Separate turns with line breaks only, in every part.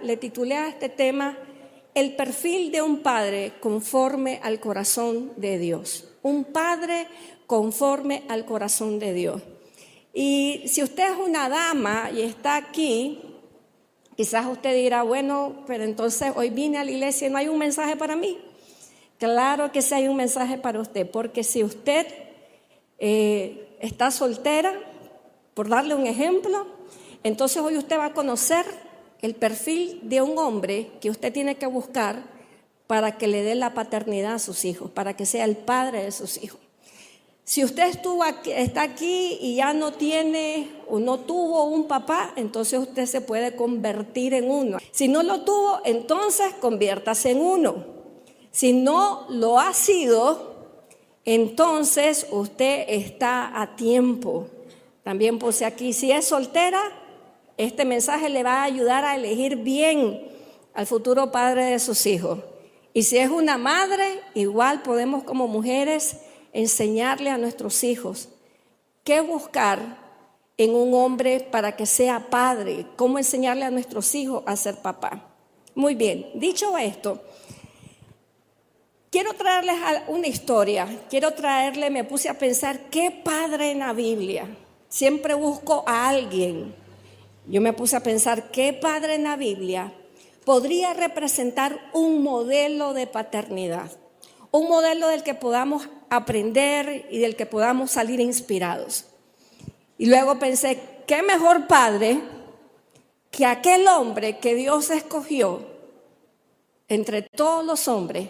le titulé a este tema el perfil de un padre conforme al corazón de Dios. Un padre conforme al corazón de Dios. Y si usted es una dama y está aquí, quizás usted dirá, bueno, pero entonces hoy vine a la iglesia y no hay un mensaje para mí. Claro que sí hay un mensaje para usted, porque si usted está soltera, por darle un ejemplo, entonces hoy usted va a conocer el perfil de un hombre que usted tiene que buscar para que le dé la paternidad a sus hijos, para que sea el padre de sus hijos. Si usted está aquí y ya no tiene o no tuvo un papá, entonces usted se puede convertir en uno. Si no lo tuvo, entonces conviértase en uno. Si no lo ha sido, entonces usted está a tiempo. También puse aquí, si es soltera, este mensaje le va a ayudar a elegir bien al futuro padre de sus hijos. Y si es una madre, igual podemos como mujeres enseñarle a nuestros hijos qué buscar en un hombre para que sea padre, cómo enseñarle a nuestros hijos a ser papá. Muy bien, dicho esto, quiero traerles una historia, me puse a pensar, ¿qué padre en la Biblia? Siempre busco a alguien. Yo me puse a pensar, ¿qué padre en la Biblia podría representar un modelo de paternidad? Un modelo del que podamos aprender y del que podamos salir inspirados. Y luego pensé, ¿qué mejor padre que aquel hombre que Dios escogió entre todos los hombres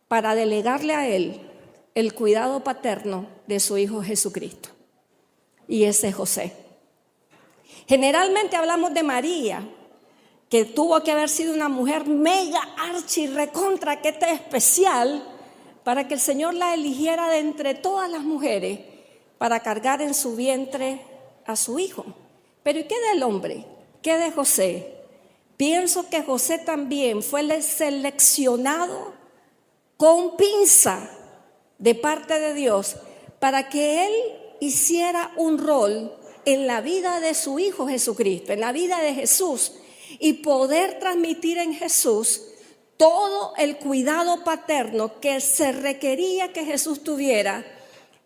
para delegarle a él el cuidado paterno de su Hijo Jesucristo? Y ese es José. Generalmente hablamos de María, que tuvo que haber sido una mujer mega archi recontra que especial para que el Señor la eligiera de entre todas las mujeres para cargar en su vientre a su hijo. Pero ¿y qué del hombre? ¿Qué de José? Pienso que José también fue seleccionado con pinza de parte de Dios para que él hiciera un rol en la vida de su Hijo Jesucristo, en la vida de Jesús, y poder transmitir en Jesús todo el cuidado paterno que se requería que Jesús tuviera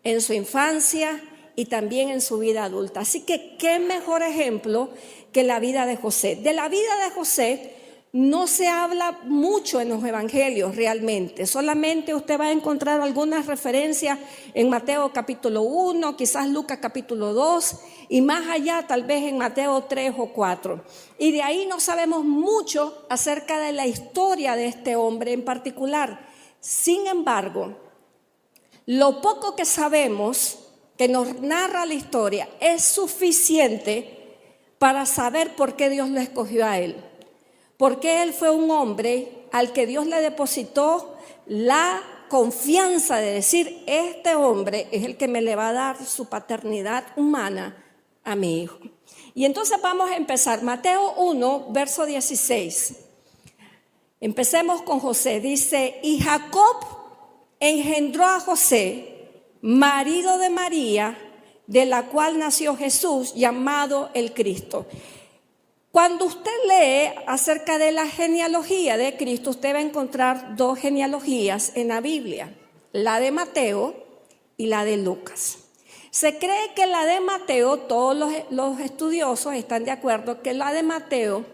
en su infancia y también en su vida adulta. Así que qué mejor ejemplo que la vida de José. De la vida de José no se habla mucho en los evangelios realmente, solamente usted va a encontrar algunas referencias en Mateo capítulo 1, quizás Lucas capítulo 2 y más allá tal vez en Mateo 3 o 4. Y de ahí no sabemos mucho acerca de la historia de este hombre en particular. Sin embargo, lo poco que sabemos que nos narra la historia es suficiente para saber por qué Dios lo escogió a él. Porque él fue un hombre al que Dios le depositó la confianza de decir, este hombre es el que me le va a dar su paternidad humana a mi hijo. Y entonces vamos a empezar. Mateo 1, verso 16. Empecemos con José. Dice, y Jacob engendró a José, marido de María, de la cual nació Jesús, llamado el Cristo. Cuando usted lee acerca de la genealogía de Cristo, usted va a encontrar dos genealogías en la Biblia, la de Mateo y la de Lucas. Se cree que la de Mateo, todos los estudiosos están de acuerdo que la de Mateo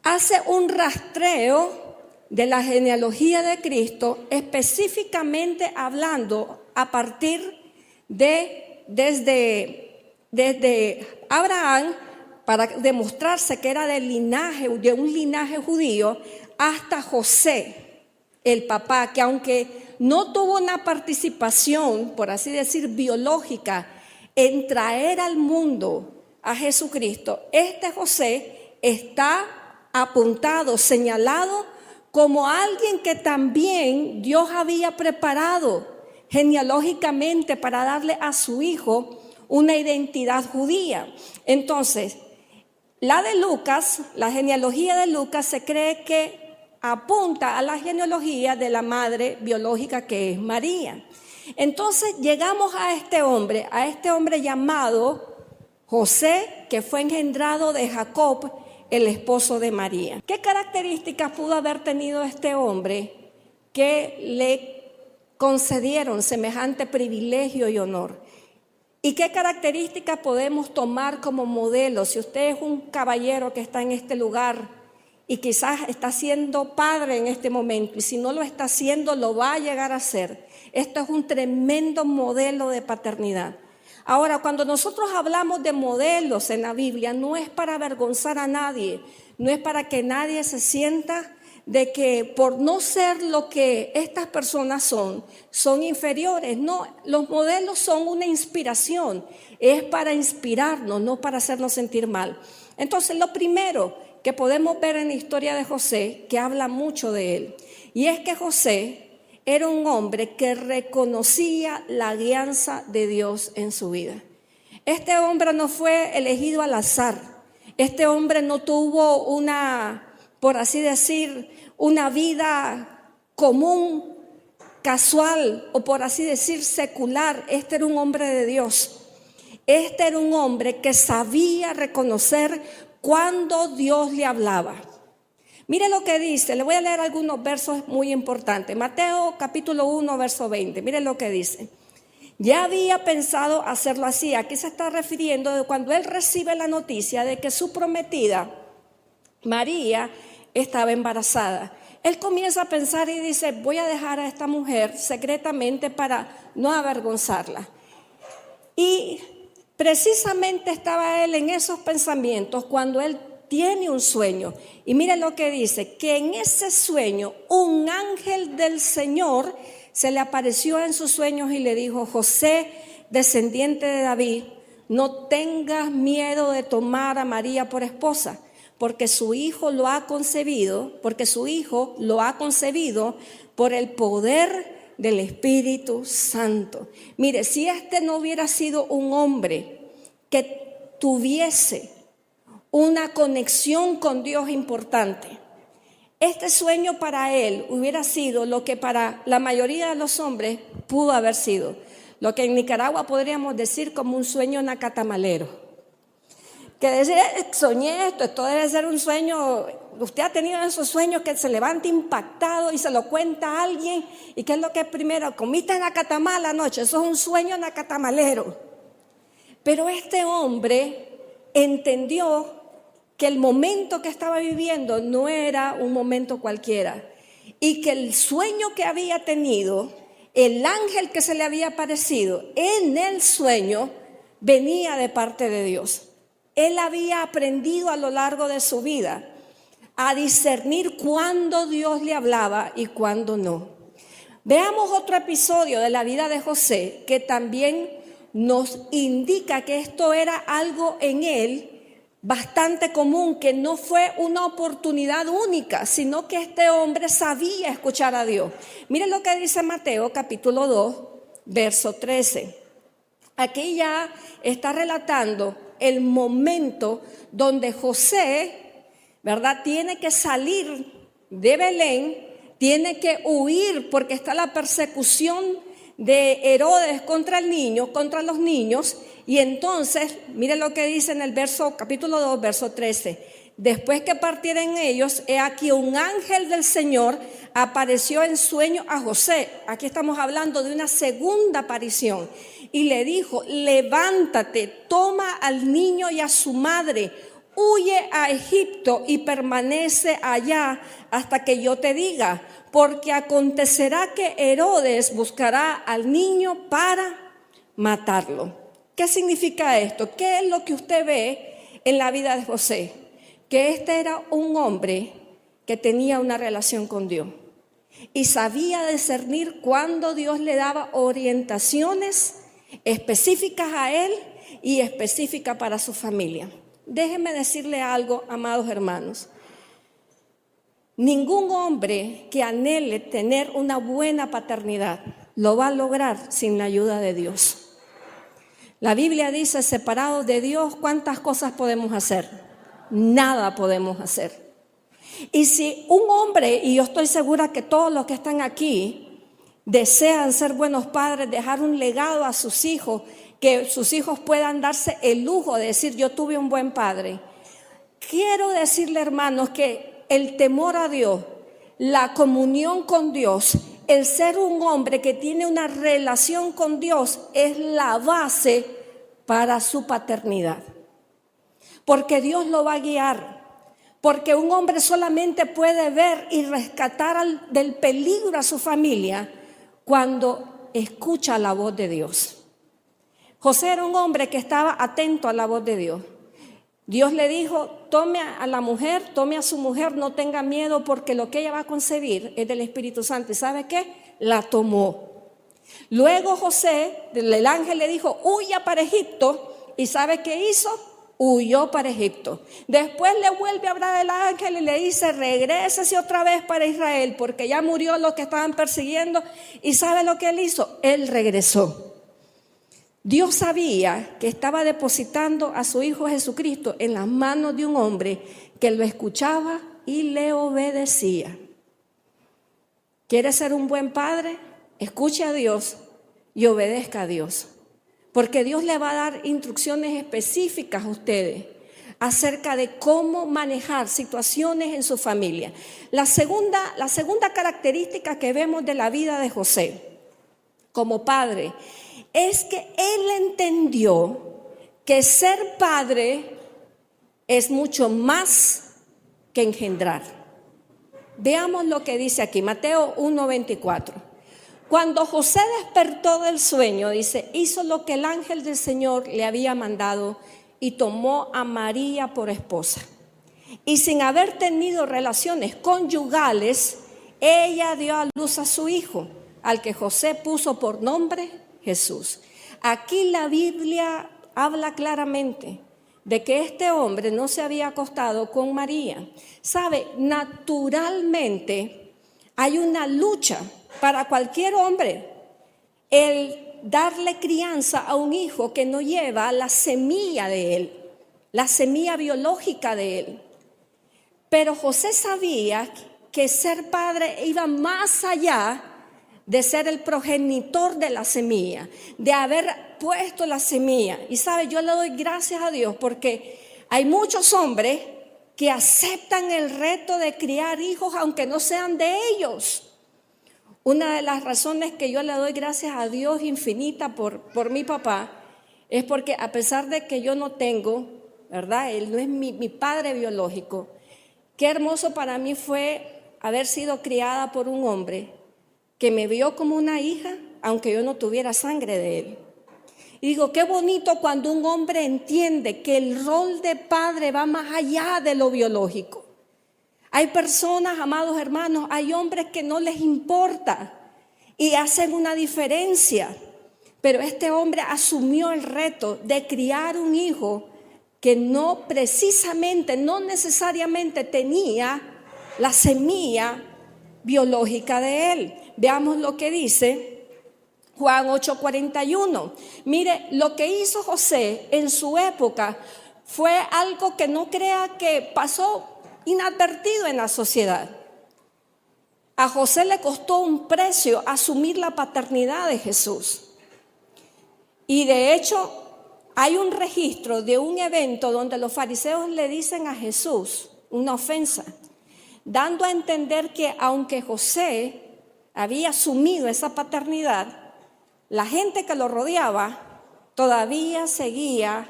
hace un rastreo de la genealogía de Cristo, específicamente hablando a partir de desde Abraham, para demostrarse que era de un linaje judío, hasta José, el papá, que aunque no tuvo una participación, por así decir, biológica, en traer al mundo a Jesucristo, este José está apuntado, señalado como alguien que también Dios había preparado genealógicamente para darle a su hijo una identidad judía. Entonces, la de Lucas, la genealogía de Lucas, se cree que apunta a la genealogía de la madre biológica que es María. Entonces llegamos a este hombre llamado José, que fue engendrado de Jacob, el esposo de María. ¿Qué características pudo haber tenido este hombre que le concedieron semejante privilegio y honor? ¿Y qué características podemos tomar como modelo? Si usted es un caballero que está en este lugar y quizás está siendo padre en este momento, y si no lo está haciendo, lo va a llegar a hacer. Esto es un tremendo modelo de paternidad. Ahora, cuando nosotros hablamos de modelos en la Biblia, no es para avergonzar a nadie, no es para que nadie se sienta de que por no ser lo que estas personas son inferiores. No, los modelos son una inspiración, es para inspirarnos, no para hacernos sentir mal. Entonces, lo primero que podemos ver en la historia de José, que habla mucho de él, y es que José era un hombre que reconocía la guianza de Dios en su vida. Este hombre no fue elegido al azar. Este hombre no tuvo por así decir, una vida común, casual o por así decir secular. Este era un hombre de Dios. Este era un hombre que sabía reconocer cuando Dios le hablaba. Mire lo que dice, le voy a leer algunos versos muy importantes. Mateo capítulo 1, verso 20, mire lo que dice. Ya había pensado hacerlo así. Aquí se está refiriendo de cuando él recibe la noticia de que su prometida, María, estaba embarazada. Él comienza a pensar y dice, voy a dejar a esta mujer secretamente para no avergonzarla. Y precisamente estaba él en esos pensamientos cuando él tiene un sueño. Y mire lo que dice, que en ese sueño un ángel del Señor se le apareció en sus sueños y le dijo, José, descendiente de David, no tengas miedo de tomar a María por esposa, porque su hijo lo ha concebido por el poder del Espíritu Santo. Mire, si este no hubiera sido un hombre que tuviese una conexión con Dios importante, este sueño para él hubiera sido lo que para la mayoría de los hombres pudo haber sido, lo que en Nicaragua podríamos decir como un sueño nacatamalero. Que decir, soñé esto debe ser un sueño. Usted ha tenido esos sueños que se levanta impactado y se lo cuenta a alguien. ¿Y qué es lo que es primero? Comiste nacatamal anoche. Eso es un sueño nacatamalero. Pero este hombre entendió que el momento que estaba viviendo no era un momento cualquiera. Y que el sueño que había tenido, el ángel que se le había aparecido en el sueño, venía de parte de Dios. Él había aprendido a lo largo de su vida a discernir cuándo Dios le hablaba y cuándo no. Veamos otro episodio de la vida de José que también nos indica que esto era algo en él bastante común, que no fue una oportunidad única, sino que este hombre sabía escuchar a Dios. Miren lo que dice Mateo capítulo 2, verso 13. Aquí ya está relatando el momento donde José, ¿verdad?, tiene que salir de Belén, tiene que huir porque está la persecución de Herodes contra los niños. Y entonces, mire lo que dice en el capítulo 2, verso 13. Después que partieron ellos, he aquí un ángel del Señor apareció en sueño a José. Aquí estamos hablando de una segunda aparición. Y le dijo, levántate, toma al niño y a su madre, huye a Egipto y permanece allá hasta que yo te diga, porque acontecerá que Herodes buscará al niño para matarlo. ¿Qué significa esto? ¿Qué es lo que usted ve en la vida de José? Que este era un hombre que tenía una relación con Dios y sabía discernir cuando Dios le daba orientaciones específicas a él y específicas para su familia. Déjenme decirle algo, amados hermanos. Ningún hombre que anhele tener una buena paternidad lo va a lograr sin la ayuda de Dios. La Biblia dice, separados de Dios, ¿cuántas cosas podemos hacer? Nada podemos hacer. Y si un hombre, y yo estoy segura que todos los que están aquí desean ser buenos padres, dejar un legado a sus hijos, que sus hijos puedan darse el lujo de decir, yo tuve un buen padre. quiero decirle, hermanos, que el temor a Dios, la comunión con Dios, el ser un hombre que tiene una relación con Dios es la base para su paternidad. Porque Dios lo va a guiar. Porque un hombre solamente puede ver y rescatar del peligro a su familia cuando escucha la voz de Dios. José era un hombre que estaba atento a la voz de Dios. Dios le dijo, tome a su mujer, no tenga miedo porque lo que ella va a concebir es del Espíritu Santo. ¿Y sabe qué? La tomó. Luego José, el ángel le dijo, huya para Egipto. ¿Y sabe qué hizo? Huyó para Egipto. Después le vuelve a hablar el ángel y le dice, regrésese otra vez para Israel porque ya murió los que estaban persiguiendo. ¿Y sabe lo que él hizo? Él regresó. Dios sabía que estaba depositando a su Hijo Jesucristo en las manos de un hombre que lo escuchaba y le obedecía. ¿Quiere ser un buen padre? Escuche a Dios y obedezca a Dios. Porque Dios le va a dar instrucciones específicas a ustedes acerca de cómo manejar situaciones en su familia. La segunda característica que vemos de la vida de José como padre es que él entendió que ser padre es mucho más que engendrar. Veamos lo que dice aquí, Mateo 1:24. Cuando José despertó del sueño, dice, hizo lo que el ángel del Señor le había mandado y tomó a María por esposa. Y sin haber tenido relaciones conyugales, ella dio a luz a su hijo, al que José puso por nombre Jesús. Aquí la Biblia habla claramente de que este hombre no se había acostado con María. Sabe, naturalmente hay una lucha para cualquier hombre el darle crianza a un hijo que no lleva la semilla de él, la semilla biológica de él. Pero José sabía que ser padre iba más allá de ser el progenitor de la semilla, de haber puesto la semilla. Y sabe, yo le doy gracias a Dios porque hay muchos hombres que aceptan el reto de criar hijos aunque no sean de ellos. Una de las razones que yo le doy gracias a Dios infinita por mi papá es porque a pesar de que yo no tengo, ¿verdad? Él no es mi padre biológico. Qué hermoso para mí fue haber sido criada por un hombre que me vio como una hija, aunque yo no tuviera sangre de él. Y digo, qué bonito cuando un hombre entiende que el rol de padre va más allá de lo biológico. Hay personas, amados hermanos, hay hombres que no les importa y hacen una diferencia. Pero este hombre asumió el reto de criar un hijo que no necesariamente tenía la semilla biológica de él. Veamos lo que dice Juan 8:41. Mire, lo que hizo José en su época fue algo que no crea que pasó inadvertido en la sociedad. A José le costó un precio asumir la paternidad de Jesús. Y de hecho, hay un registro de un evento donde los fariseos le dicen a Jesús una ofensa, dando a entender que aunque José había asumido esa paternidad, la gente que lo rodeaba todavía seguía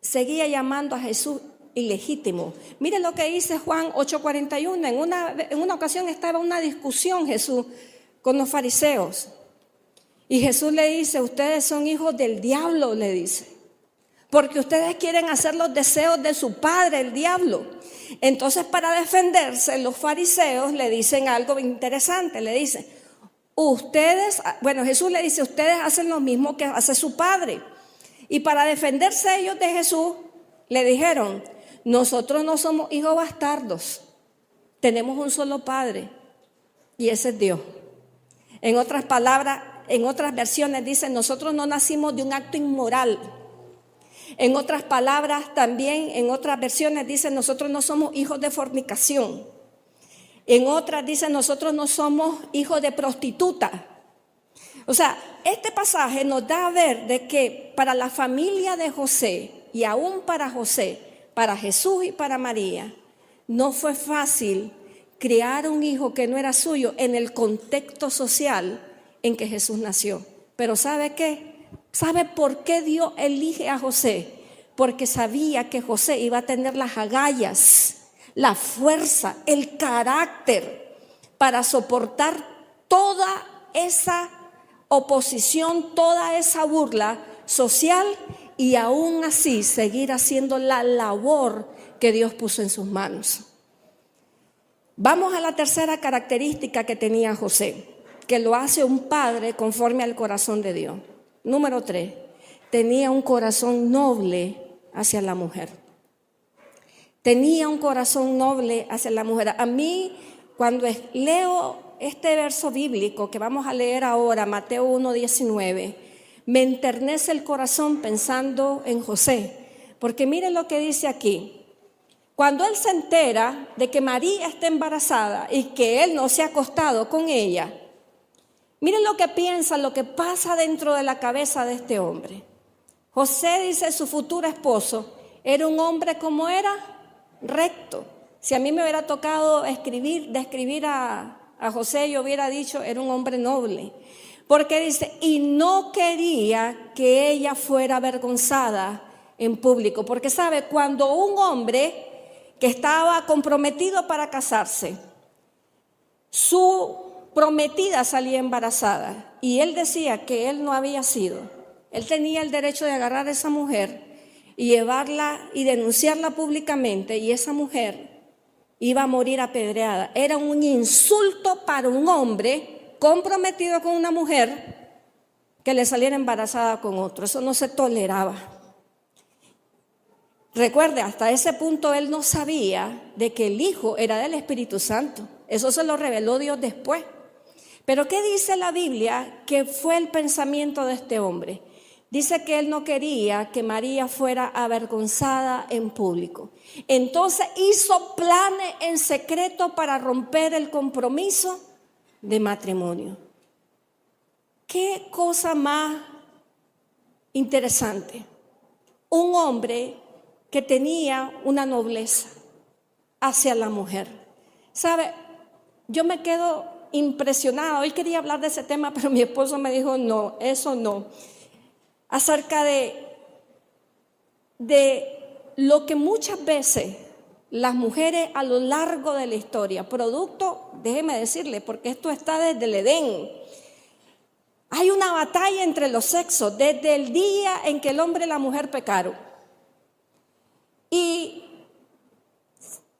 llamando a Jesús ilegítimo. Mire lo que dice Juan 8:41. En una ocasión estaba una discusión Jesús con los fariseos. Y Jesús le dice, ustedes son hijos del diablo, le dice. Porque ustedes quieren hacer los deseos de su padre, el diablo. Entonces, para defenderse, los fariseos le dicen algo interesante. Le dicen, Jesús le dice, ustedes hacen lo mismo que hace su padre. Y para defenderse ellos de Jesús, le dijeron, nosotros no somos hijos bastardos. Tenemos un solo padre y ese es Dios. En otras palabras, en otras versiones dicen, nosotros no nacimos de un acto inmoral. En otras palabras, también en otras versiones dicen, nosotros no somos hijos de fornicación. En otras dicen, nosotros no somos hijos de prostituta. O sea, este pasaje nos da a ver de que para la familia de José y aún para José, para Jesús y para María, no fue fácil criar un hijo que no era suyo en el contexto social en que Jesús nació. Pero ¿sabe qué? ¿Sabe por qué Dios elige a José? Porque sabía que José iba a tener las agallas, la fuerza, el carácter para soportar toda esa oposición, toda esa burla social y aún así seguir haciendo la labor que Dios puso en sus manos. Vamos a la tercera característica que tenía José, que lo hace un padre conforme al corazón de Dios. Número 3, tenía un corazón noble hacia la mujer. Tenía un corazón noble hacia la mujer. A mí, cuando leo este verso bíblico que vamos a leer ahora, Mateo 1:19, me enternece el corazón pensando en José, porque miren lo que dice aquí. Cuando él se entera de que María está embarazada y que él no se ha acostado con ella, miren lo que piensa, lo que pasa dentro de la cabeza de este hombre. José, dice su futuro esposo, era un hombre como era, recto. Si a mí me hubiera tocado describir a José, yo hubiera dicho, era un hombre noble. Porque dice, y no quería que ella fuera avergonzada en público. Porque sabe, cuando un hombre que estaba comprometido para casarse, su prometida salía embarazada y él decía que él no había sido, él tenía el derecho de agarrar a esa mujer y llevarla y denunciarla públicamente, y esa mujer iba a morir apedreada. Era un insulto para un hombre comprometido con una mujer que le saliera embarazada con otro. Eso no se toleraba. Recuerde, hasta ese punto él no sabía de que el hijo era del Espíritu Santo. Eso se lo reveló Dios después. Pero ¿qué dice la Biblia que fue el pensamiento de este hombre? Dice que él no quería que María fuera avergonzada en público. Entonces hizo planes en secreto para romper el compromiso de matrimonio. Qué cosa más interesante. Un hombre que tenía una nobleza hacia la mujer. ¿Sabe? Yo me quedo impresionada. Hoy quería hablar de ese tema, pero mi esposo me dijo, no, eso no. Acerca de lo que muchas veces las mujeres a lo largo de la historia, producto, déjeme decirle, porque esto está desde el Edén. Hay una batalla entre los sexos desde el día en que el hombre y la mujer pecaron. Y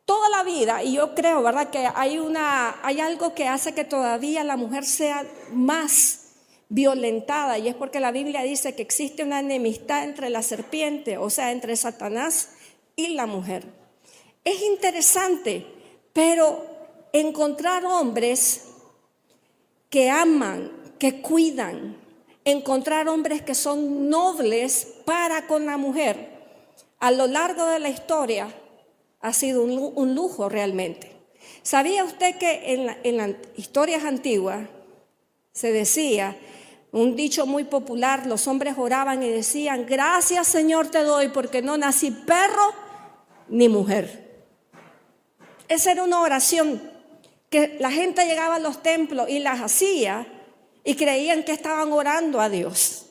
toda la vida, y yo creo, ¿verdad?, que hay algo que hace que todavía la mujer sea más violentada, y es porque la Biblia dice que existe una enemistad entre la serpiente, o sea, entre Satanás y la mujer. Es interesante, pero encontrar hombres que aman, que cuidan, encontrar hombres que son nobles para con la mujer, a lo largo de la historia ha sido un lujo realmente. ¿Sabía usted que en las historias antiguas se decía, un dicho muy popular, los hombres oraban y decían, gracias Señor te doy porque no nací perro ni mujer? Esa era una oración que la gente llegaba a los templos y las hacía y creían que estaban orando a Dios.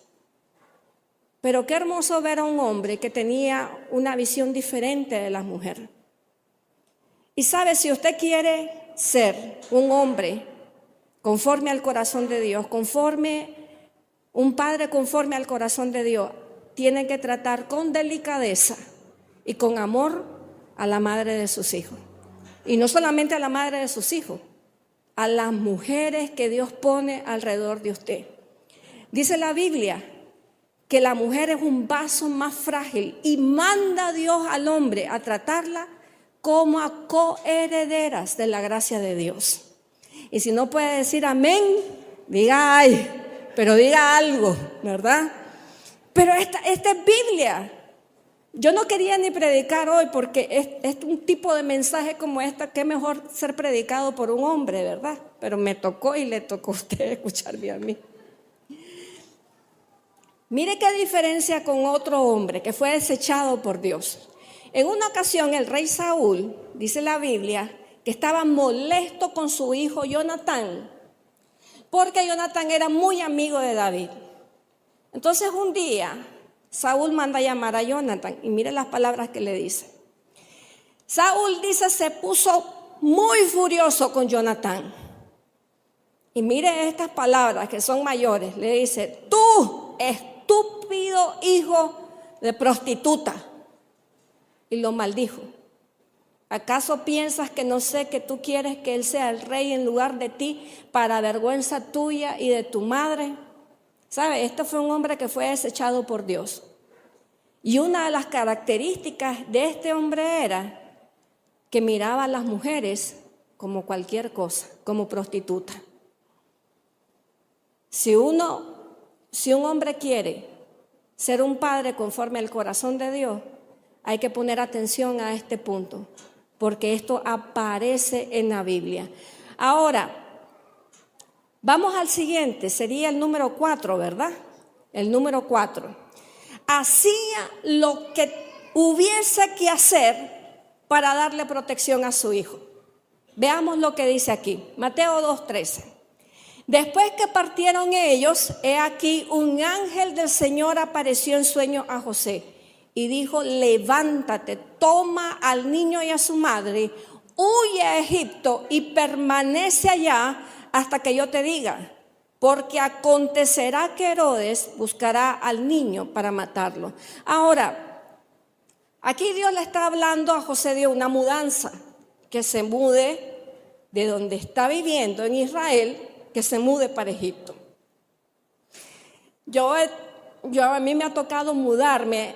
Pero qué hermoso ver a un hombre que tenía una visión diferente de la mujer. Y sabe, si usted quiere ser un hombre conforme al corazón de Dios, un padre conforme al corazón de Dios, tiene que tratar con delicadeza y con amor a la madre de sus hijos. Y no solamente a la madre de sus hijos, a las mujeres que Dios pone alrededor de usted. Dice la Biblia que la mujer es un vaso más frágil y manda a Dios al hombre a tratarla como a coherederas de la gracia de Dios. Y si no puede decir amén, diga ay, pero diga algo, ¿verdad? Pero esta es Biblia. Yo no quería ni predicar hoy porque es un tipo de mensaje como esta que es mejor ser predicado por un hombre, ¿verdad? Pero me tocó y le tocó a usted escucharme a mí. Mire qué diferencia con otro hombre que fue desechado por Dios. En una ocasión el rey Saúl, dice la Biblia, que estaba molesto con su hijo Jonatán, porque Jonatán era muy amigo de David. Entonces un día Saúl manda a llamar a Jonatán y mire las palabras que le dice. Saúl dice se puso muy furioso con Jonatán. Y mire estas palabras que son mayores. Le dice, tú, estúpido hijo de prostituta. Y lo maldijo. ¿Acaso piensas que no sé que tú quieres que él sea el rey en lugar de ti para vergüenza tuya y de tu madre? ¿Sabe? Este fue un hombre que fue desechado por Dios. Y una de las características de este hombre era que miraba a las mujeres como cualquier cosa, como prostituta. Si un hombre quiere ser un padre conforme al corazón de Dios, hay que poner atención a este punto, porque esto aparece en la Biblia. Ahora, vamos al siguiente, sería el número 4, ¿verdad? El número 4. Hacía lo que hubiese que hacer para darle protección a su hijo. Veamos lo que dice aquí, Mateo 2:13. Después que partieron ellos, he aquí un ángel del Señor apareció en sueño a José y dijo, levántate, toma al niño y a su madre, huye a Egipto y permanece allá hasta que yo te diga, porque acontecerá que Herodes buscará al niño para matarlo. Ahora, aquí Dios le está hablando a José de una mudanza, que se mude de donde está viviendo en Israel, que se mude para Egipto. A mí me ha tocado mudarme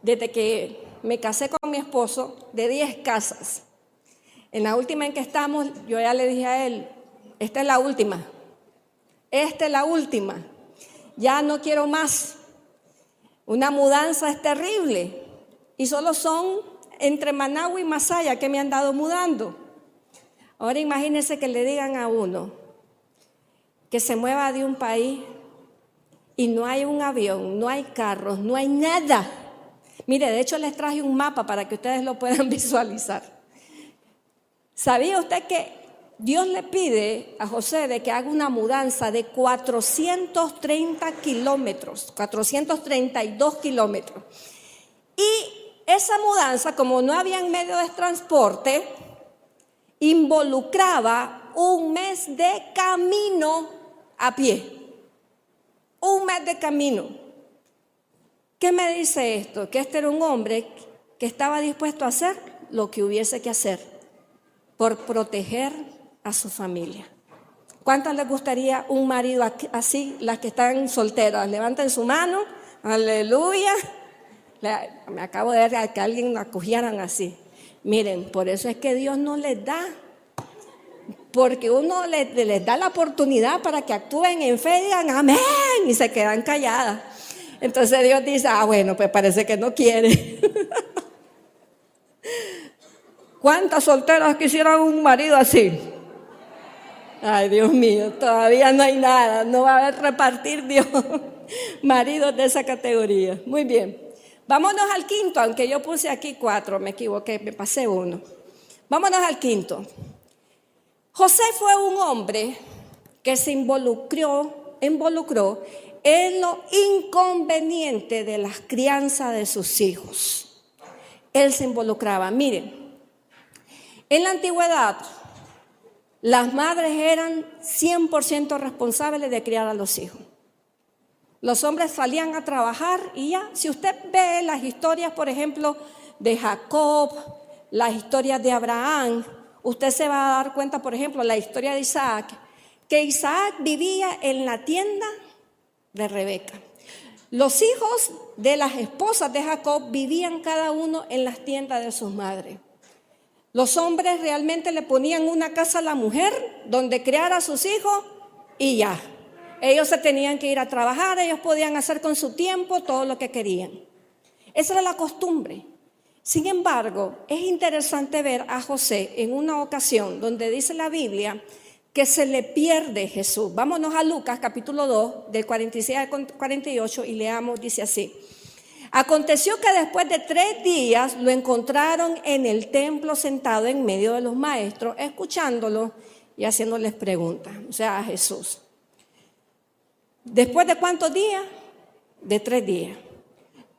desde que me casé con mi esposo de 10 casas. En la última en que estamos, yo ya le dije a él, esta es la última, ya no quiero más. Una mudanza es terrible y solo son entre Managua y Masaya que me han dado mudando. Ahora imagínense que le digan a uno que se mueva de un país y no hay un avión, no hay carros, no hay nada. Mire, de hecho les traje un mapa para que ustedes lo puedan visualizar. ¿Sabía usted que Dios le pide a José de que haga una mudanza de 430 kilómetros, 432 kilómetros? Y esa mudanza, como no había medio de transporte, involucraba un mes de camino a pie. Un mes de camino. ¿Qué me dice esto? Que este era un hombre que estaba dispuesto a hacer lo que hubiese que hacer por proteger a su familia. ¿Cuántas les gustaría un marido así? Las que están solteras, levanten su mano, aleluya. Me acabo de ver que alguien la cogieran así. Miren, por eso es que Dios no les da, porque uno les da la oportunidad para que actúen en fe y digan amén y se quedan calladas. Entonces Dios dice, bueno, pues parece que no quiere. ¿Cuántas solteras quisieran un marido así? Ay, Dios mío, todavía no hay nada, no va a haber repartir Dios maridos de esa categoría. Muy bien, vámonos al quinto, aunque yo puse aquí 4, me equivoqué, me pasé 1. Vámonos al quinto. José fue un hombre que se involucró en lo inconveniente de la crianza de sus hijos. Él se involucraba. Miren, en la antigüedad, las madres eran 100% responsables de criar a los hijos. Los hombres salían a trabajar y ya. Si usted ve las historias, por ejemplo, de Jacob, las historias de Abraham, usted se va a dar cuenta, por ejemplo, la historia de Isaac, que Isaac vivía en la tienda de Rebeca. Los hijos de las esposas de Jacob vivían cada uno en las tiendas de sus madres. Los hombres realmente le ponían una casa a la mujer donde criara a sus hijos y ya. Ellos se tenían que ir a trabajar, ellos podían hacer con su tiempo todo lo que querían. Esa era la costumbre. Sin embargo, es interesante ver a José en una ocasión donde dice la Biblia que se le pierde Jesús. Vámonos a Lucas capítulo 2, del 46 al 48 y leamos, dice así. Aconteció que después de 3 días lo encontraron en el templo sentado en medio de los maestros, escuchándolo y haciéndoles preguntas, o sea, a Jesús. ¿Después de cuántos días? De 3 días.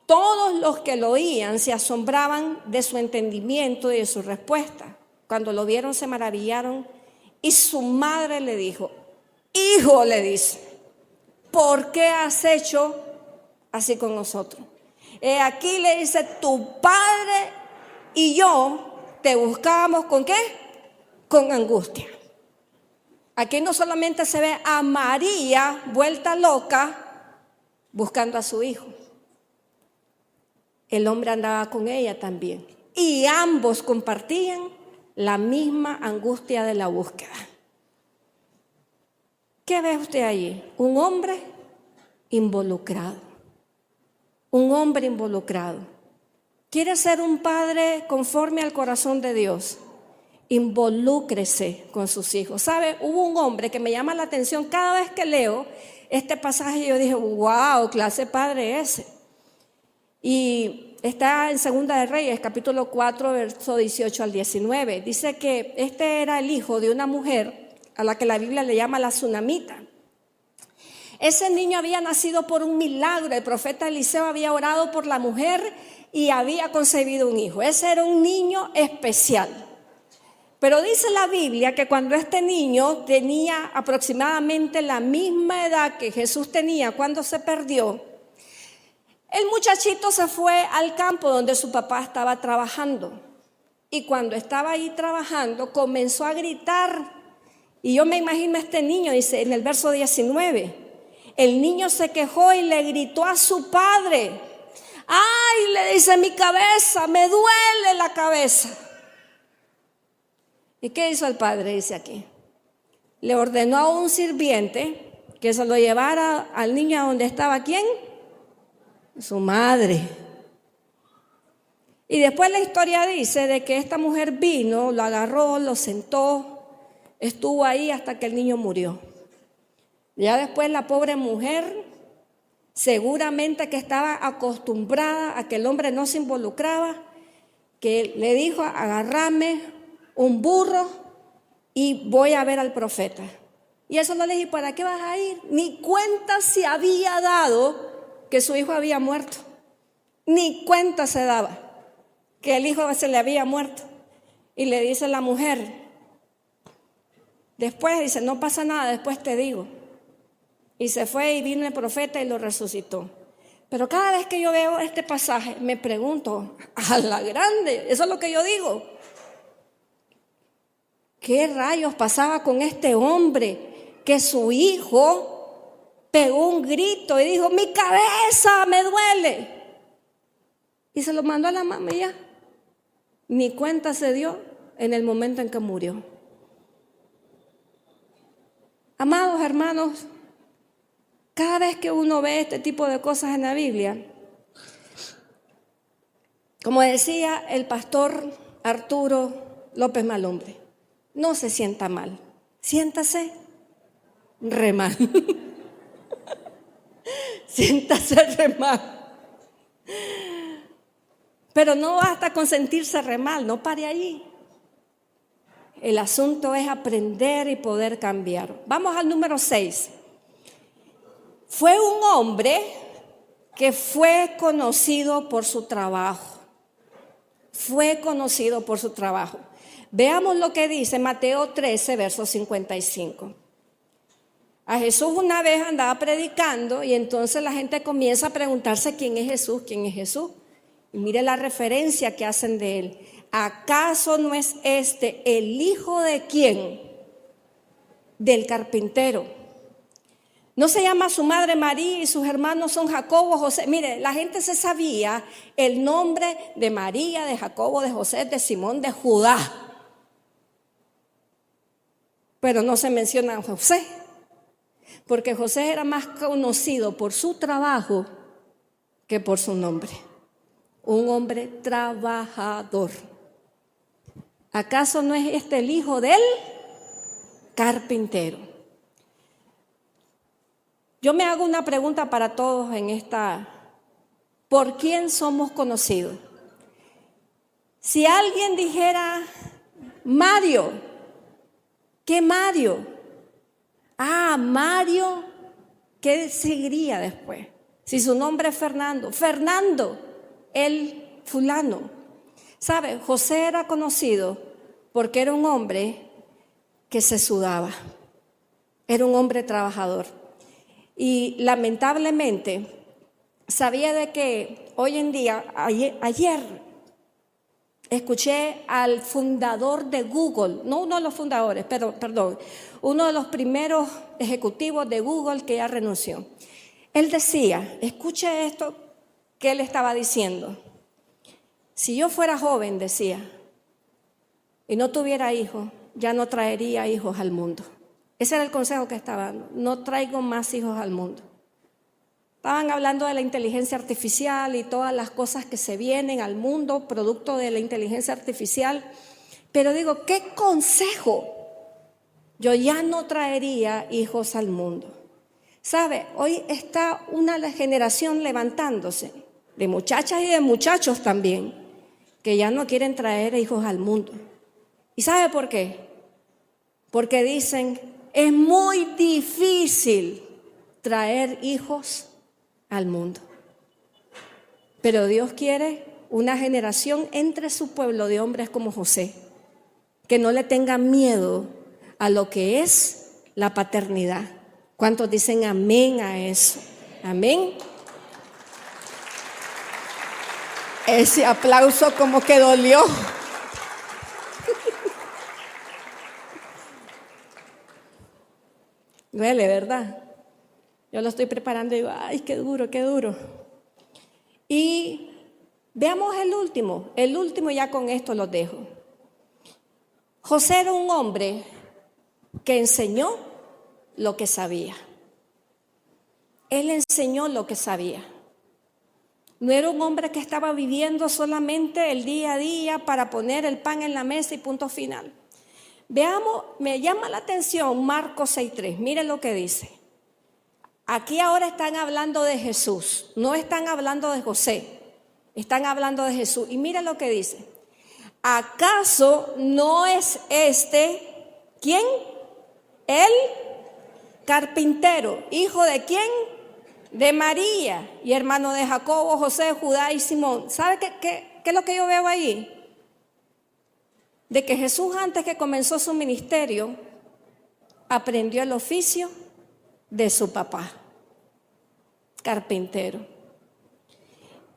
Todos los que lo oían se asombraban de su entendimiento y de su respuesta. Cuando lo vieron se maravillaron y su madre le dijo, hijo, le dice, ¿por qué has hecho así con nosotros? Aquí le dice, tu padre y yo te buscábamos ¿con qué? Con angustia. Aquí no solamente se ve a María vuelta loca buscando a su hijo. El hombre andaba con ella también. Y ambos compartían la misma angustia de la búsqueda. ¿Qué ve usted allí? Un hombre involucrado. Un hombre involucrado. ¿Quiere ser un padre conforme al corazón de Dios? Involúcrese con sus hijos. ¿Sabe? Hubo un hombre que me llama la atención cada vez que leo este pasaje. Yo dije, wow, clase padre ese. Y está en Segunda de Reyes, capítulo 4, verso 18 al 19. Dice que este era el hijo de una mujer a la que la Biblia le llama la Sunamita. Ese niño había nacido por un milagro. El profeta Eliseo había orado por la mujer y había concebido un hijo. Ese era un niño especial. Pero dice la Biblia que cuando este niño tenía aproximadamente la misma edad que Jesús tenía cuando se perdió, el muchachito se fue al campo donde su papá estaba trabajando. Y cuando estaba ahí trabajando, comenzó a gritar. Y yo me imagino a este niño, dice en el verso 19, el niño se quejó y le gritó a su padre. ¡Ay! Le dice, mi cabeza, me duele la cabeza. ¿Y qué hizo el padre? Dice aquí. Le ordenó a un sirviente que se lo llevara al niño a donde estaba, ¿quién? Su madre. Y después la historia dice de que esta mujer vino, lo agarró, lo sentó, estuvo ahí hasta que el niño murió. Ya después la pobre mujer, seguramente que estaba acostumbrada a que el hombre no se involucraba, que le dijo, agarrame un burro y voy a ver al profeta. Y eso le dije, ¿para qué vas a ir? Ni cuenta se había dado que su hijo había muerto. Ni cuenta se daba que el hijo se le había muerto. Y le dice la mujer, después dice, no pasa nada, después te digo. Y se fue y vino el profeta y lo resucitó. Pero cada vez que yo veo este pasaje me pregunto, a la grande, eso es lo que yo digo. ¿Qué rayos pasaba con este hombre que su hijo pegó un grito y dijo, mi cabeza me duele? Y se lo mandó a la mamá y ya. Ni cuenta se dio en el momento en que murió. Amados hermanos, cada vez que uno ve este tipo de cosas en la Biblia, como decía el pastor Arturo López Malombre, no se sienta mal, siéntase re mal. Siéntase re mal. Pero no basta con sentirse re mal, no pare allí. El asunto es aprender y poder cambiar. Vamos al número 6. Fue un hombre que fue conocido por su trabajo. Fue conocido por su trabajo. Veamos lo que dice Mateo 13, verso 55. A Jesús una vez andaba predicando y entonces la gente comienza a preguntarse quién es Jesús, quién es Jesús. Y mire la referencia que hacen de él. ¿Acaso no es este el hijo de quién? Del carpintero. ¿No se llama su madre María y sus hermanos son Jacobo, José? Mire, la gente se sabía el nombre de María, de Jacobo, de José, de Simón, de Judá. Pero no se menciona a José, porque José era más conocido por su trabajo que por su nombre. Un hombre trabajador. ¿Acaso no es este el hijo del carpintero? Yo me hago una pregunta para todos en esta ¿por quién somos conocidos? Si alguien dijera, Mario, ¿qué Mario? Mario, ¿qué seguiría después? Si su nombre es Fernando, Fernando, el fulano. ¿Sabe? José era conocido porque era un hombre que se sudaba, era un hombre trabajador. Y lamentablemente sabía de que hoy en día, ayer escuché al fundador de Google, no uno de los fundadores, perdón, uno de los primeros ejecutivos de Google que ya renunció. Él decía, escuche esto que él estaba diciendo. Si yo fuera joven, decía, y no tuviera hijos, ya no traería hijos al mundo. Ese era el consejo que estaba dando. No traigo más hijos al mundo. Estaban hablando de la inteligencia artificial y todas las cosas que se vienen al mundo, producto de la inteligencia artificial. Pero digo, ¿qué consejo? Yo ya no traería hijos al mundo. ¿Sabe? Hoy está una generación levantándose, de muchachas y de muchachos también, que ya no quieren traer hijos al mundo. ¿Y sabe por qué? Porque dicen, es muy difícil traer hijos al mundo. Pero Dios quiere una generación entre su pueblo de hombres como José, que no le tengan miedo a lo que es la paternidad. ¿Cuántos dicen amén a eso? Amén. Ese aplauso como que dolió. Duele, ¿verdad? Yo lo estoy preparando y digo, ay, qué duro, qué duro. Y veamos el último ya con esto los dejo. José era un hombre que enseñó lo que sabía. Él enseñó lo que sabía. No era un hombre que estaba viviendo solamente el día a día para poner el pan en la mesa y punto final. Veamos, me llama la atención Marcos 6:3. Miren lo que dice. Aquí ahora están hablando de Jesús, no están hablando de José, están hablando de Jesús. Y mira lo que dice. ¿Acaso no es quién? El carpintero, hijo de quién? De María y hermano de Jacobo, José, Judá y Simón. ¿Sabe qué es lo que yo veo ahí? De que Jesús, antes que comenzó su ministerio, aprendió el oficio de su papá, carpintero.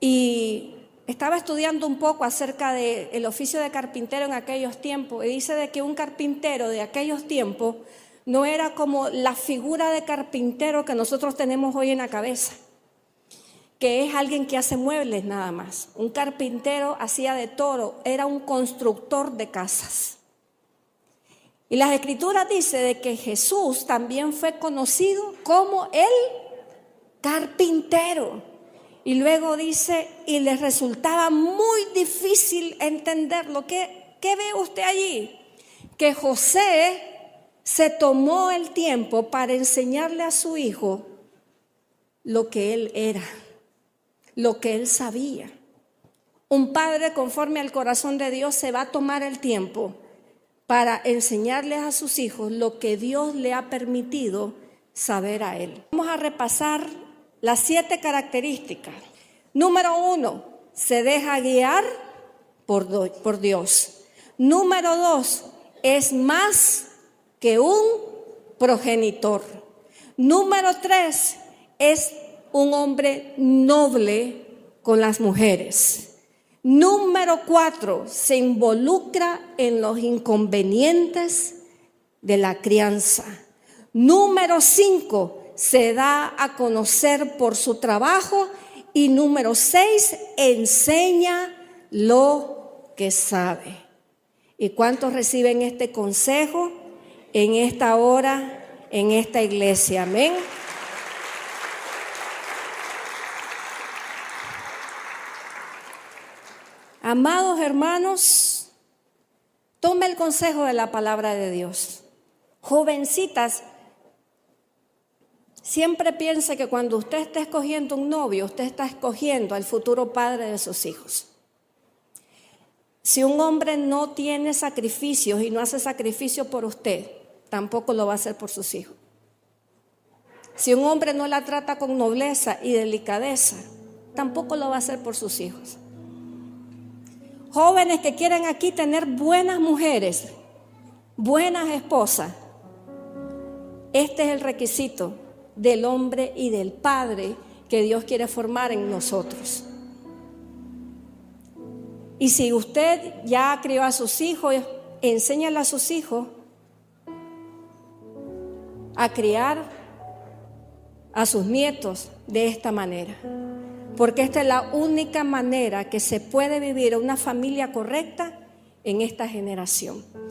Y estaba estudiando un poco acerca del oficio de carpintero en aquellos tiempos, y dice de que un carpintero de aquellos tiempos no era como la figura de carpintero que nosotros tenemos hoy en la cabeza, que es alguien que hace muebles nada más. Un carpintero hacía de todo, era un constructor de casas. Y las escrituras dicen de que Jesús también fue conocido como el carpintero. Y luego dice, y les resultaba muy difícil entenderlo. ¿Qué ve usted allí? Que José se tomó el tiempo para enseñarle a su hijo lo que él era, lo que él sabía. Un padre conforme al corazón de Dios se va a tomar el tiempo para enseñarles a sus hijos lo que Dios le ha permitido saber a él. Vamos a repasar las 7 características. Número 1, se deja guiar por Dios. Número 2, es más que un progenitor. Número 3, es un hombre noble con las mujeres. Número 4, se involucra en los inconvenientes de la crianza. Número 5, se da a conocer por su trabajo. Y número 6, enseña lo que sabe. ¿Y cuántos reciben este consejo en esta hora, en esta iglesia? Amén. Amados hermanos, tome el consejo de la palabra de Dios. Jovencitas, Siempre piense que cuando usted esté escogiendo un novio, usted está escogiendo al futuro padre de sus hijos. Si un hombre no tiene sacrificios y no hace sacrificio por usted, tampoco lo va a hacer por sus hijos. Si un hombre no la trata con nobleza y delicadeza, tampoco lo va a hacer por sus hijos. Jóvenes que quieren aquí tener buenas mujeres, buenas esposas, este es el requisito del hombre y del padre que Dios quiere formar en nosotros. Y si usted ya crió a sus hijos, enséñale a sus hijos a criar a sus nietos de esta manera. Porque esta es la única manera que se puede vivir una familia correcta en esta generación.